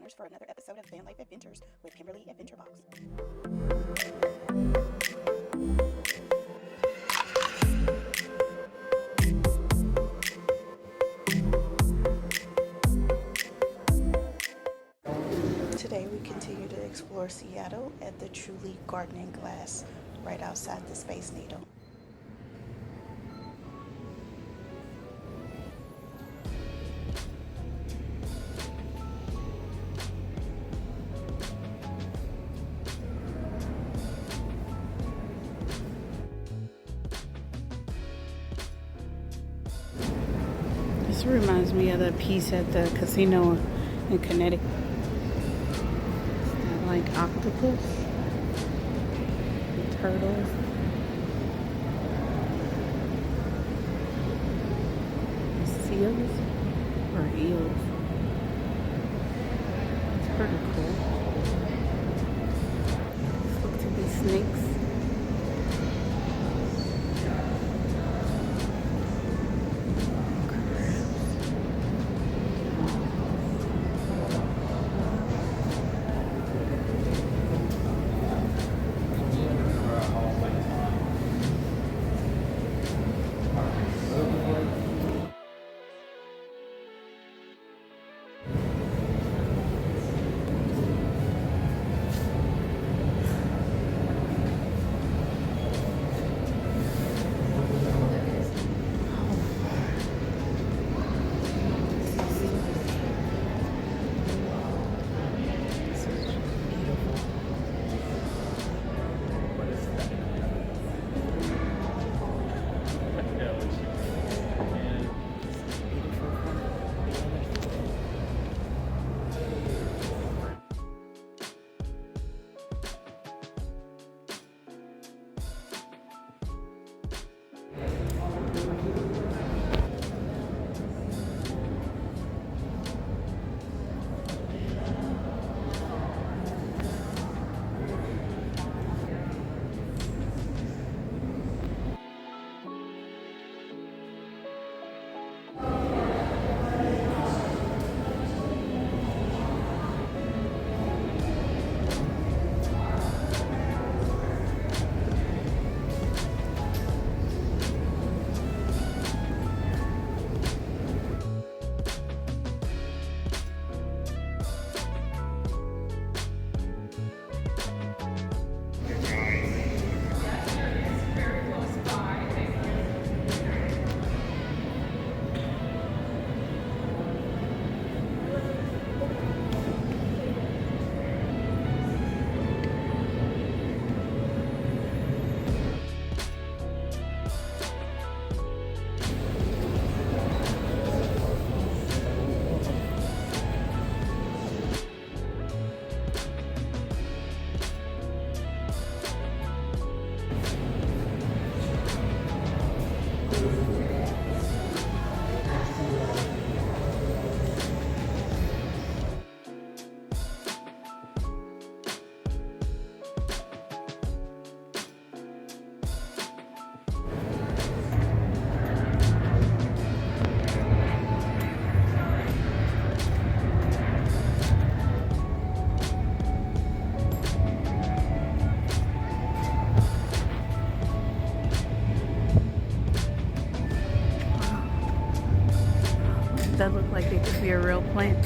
subscribers for another episode of VanLife Adventures with Kimberly Adventure Box. Today we continue to explore Seattle at the Chihuly Garden and Glass, right outside the Space Needle. This reminds me of the piece at the casino in Connecticut. Is that like octopus? Turtles? Seals? Or eels? It's pretty cool. These look to be snakes. That look like it could be a real plant.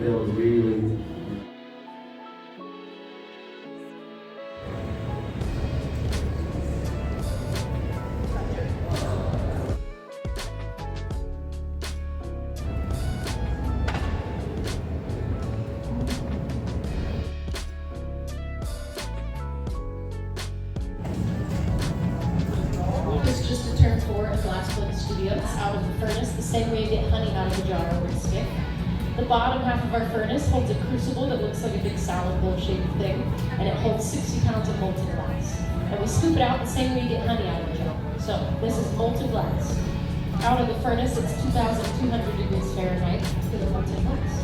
feels really. This is just a turn 4 of Glass Blood Studios out of the furnace, the same way you get honey out of a jar over a stick. The bottom half of our furnace holds a crucible that looks like a big salad bowl shaped thing, and it holds 60 pounds of molten glass. And we scoop it out the same way you get honey out of a jar. So this is molten glass. Out of the furnace, it's 2,200 degrees Fahrenheit for the molten glass.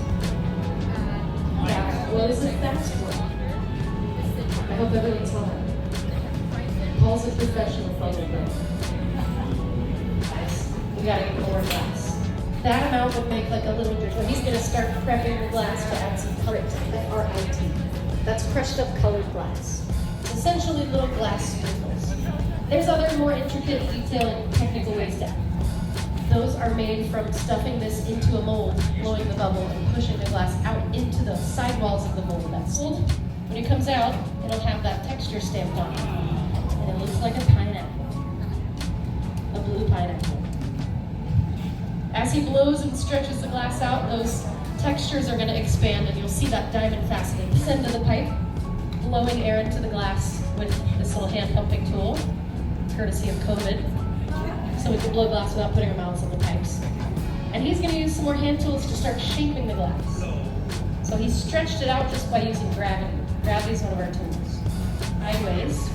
Now, what is it that's for? I hope everyone's home. Paul's a professional photo. We gotta get more glass. That amount would make like a little dish. So he's gonna start prepping the glass to add some color. F-R-I-T. That's crushed up colored glass. It's essentially little glass sprinkles. There's other more intricate, detailed, and technical ways to add. Those are made from stuffing this into a mold, blowing the bubble, and pushing the glass out into the sidewalls of the mold. That's mold. When it comes out, it'll have that texture stamped on it. And it looks like a pineapple. A blue pineapple. As he blows and stretches the glass out, those textures are going to expand, and you'll see that diamond faceting. This end of the pipe, blowing air into the glass with this little hand pumping tool, courtesy of COVID. So we can blow glass without putting our mouths on the pipes. And he's going to use some more hand tools to start shaping the glass. So he stretched it out just by using gravity. Gravity is one of our tools. Sideways,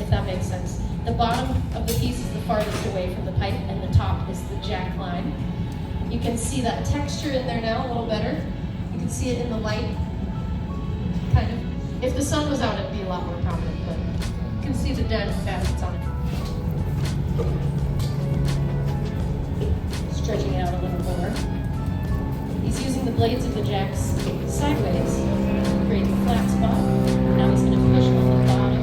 if that makes sense. The bottom of the piece is the farthest away from the pipe, and the top is the jack line. You can see that texture in there now a little better. You can see it in the light, kind of. If the sun was out, it'd be a lot more prominent, but you can see the diamond facets on it. Stretching it out a little more. He's using the blades of the jacks sideways to create a flat spot. Now he's going to push on the bottom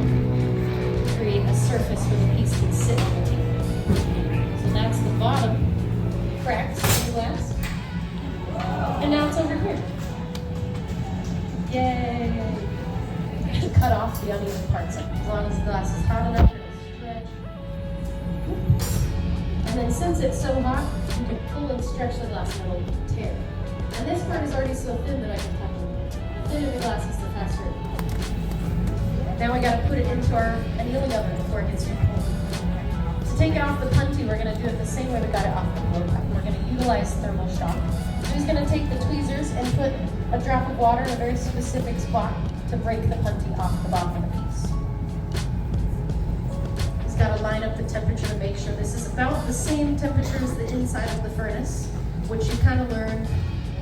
to create a surface where the piece can sit on the table. So that's the bottom cracks in the glass. And now it's over here. Yay! To cut off the uneven parts. As long as the glass is hot enough, it'll stretch. And then since it's so hot, you can pull and stretch the glass and it'll tear. And this part is already so thin that I can touch it. The thinner the glass is, the faster it will. Now we gotta put it into our annealing oven before it gets too cold. To take it off the punty, we're gonna do it the same way we got it off the blow pipe. We're gonna utilize thermal shock. So he's gonna take the tweezers and put a drop of water in a very specific spot to break the punty off the bottom of the piece. He's gotta line up the temperature to make sure this is about the same temperature as the inside of the furnace, which you kind of learn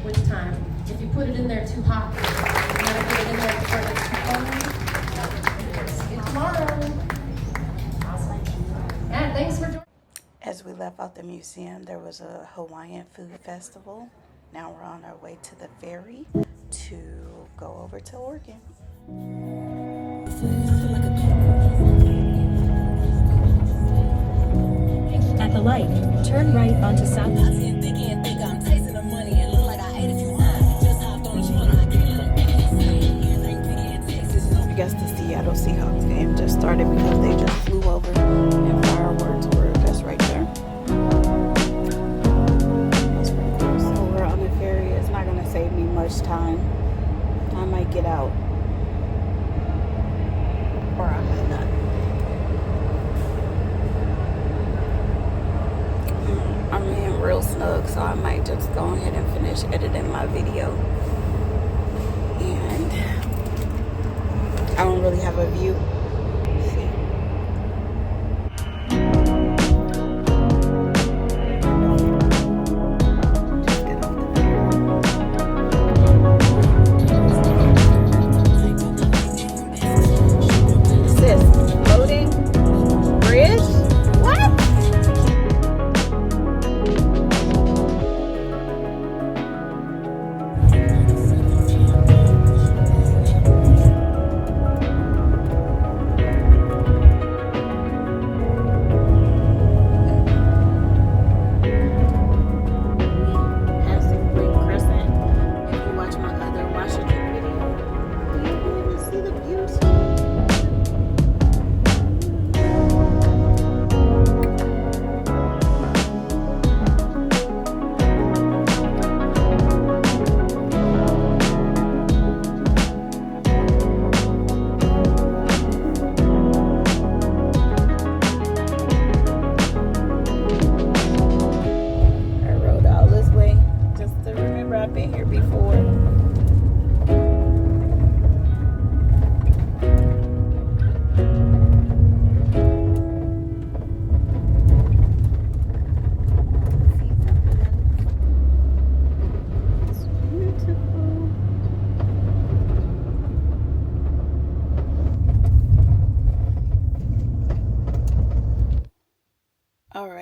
with time. If you put it in there too hot, you gotta put it in there before it gets too cold. See you tomorrow. And thanks for joining. As we left out the museum, there was a Hawaiian food festival. Now we're on our way to the ferry to go over to Oregon. At the light, turn right onto South. I guess the Seattle Seahawks game just started because they just flew over and fireworks were just right there. That's pretty cool. So we're on the ferry. It's not going to save me much time. I might get out. Or I might not. I'm in real snug, so I might just go ahead and finish editing my video. And I don't really have a view.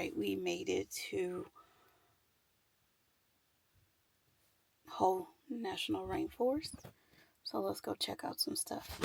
right, we made it to Hoh National Rainforest. So let's go check out some stuff.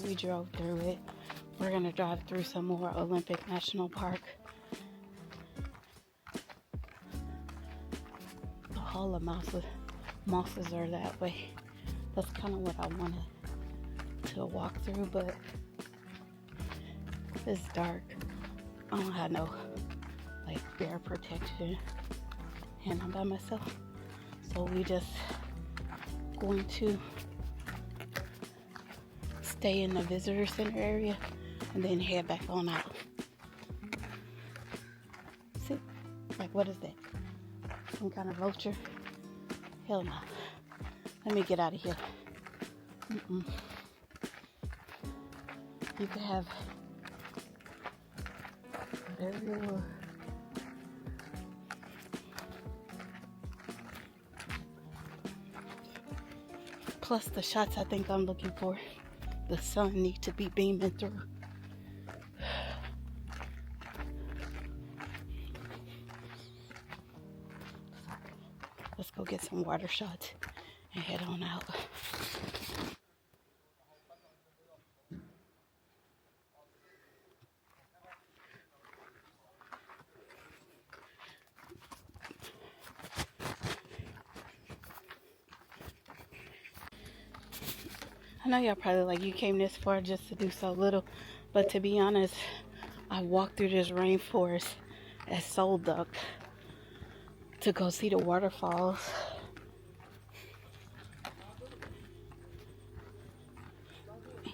We drove through it. We're gonna drive through some more Olympic National Park. All the mosses are that way. That's kind of what I wanted to walk through, but it's dark. I don't have no like bear protection, and I'm by myself. So we just going to stay in the visitor center area and then head back on out. See? Like, what is that? Some kind of vulture? Hell no. Let me get out of here. You could have whatever you want. Plus the shots I think I'm looking for, the sun needs to be beaming through. Let's go get some water shots and head on out. I know y'all probably like, you came this far just to do so little, but to be honest, I walked through this rainforest at Soul Duck to go see the waterfalls.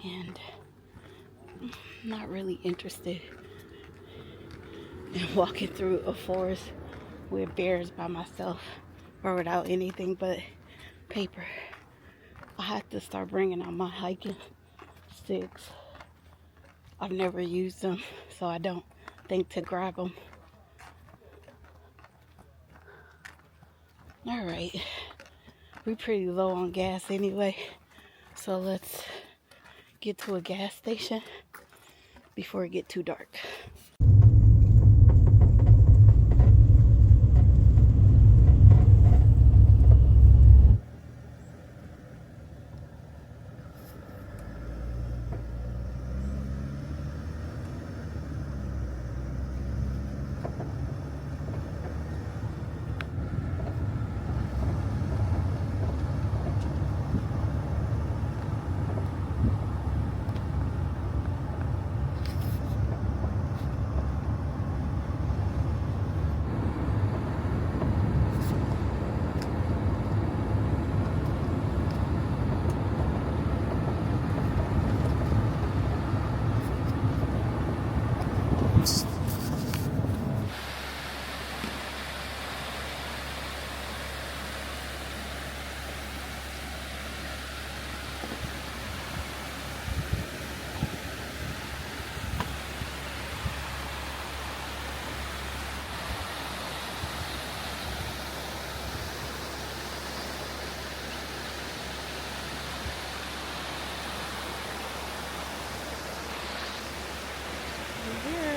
And I'm not really interested in walking through a forest with bears by myself or without anything but paper. I have to start bringing out my hiking sticks. I've never used them, so I don't think to grab them. All right, we're pretty low on gas anyway, so let's get to a gas station before it gets too dark. We're here.